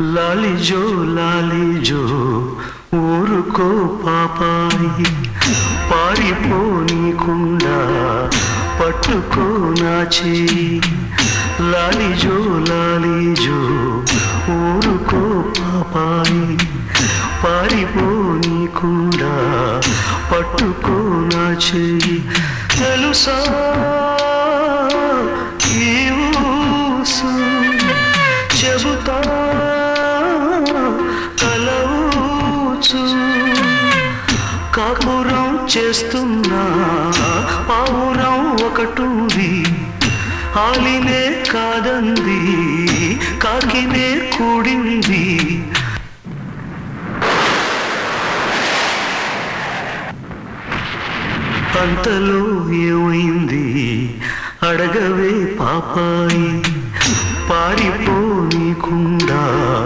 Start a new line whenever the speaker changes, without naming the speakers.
లాలిజో లాలిజో ఊరుకో పాపాయి పారిపోనీకుండా పట్టుకో నా చేయి లాలిజో లాలిజో ఊరుకో పాపాయి పారిపోనీకుండా పట్టుకో నా చేయి తెలుసా ఈ ఊసు చెబుతా కాపురం చేస్తున్నా పావురం ఒకటుంది ఆలినే కాదంది కాకినే కూడింది అంతలో ఏమైంది అడగవే పాపాయి పారిపోనీకుండా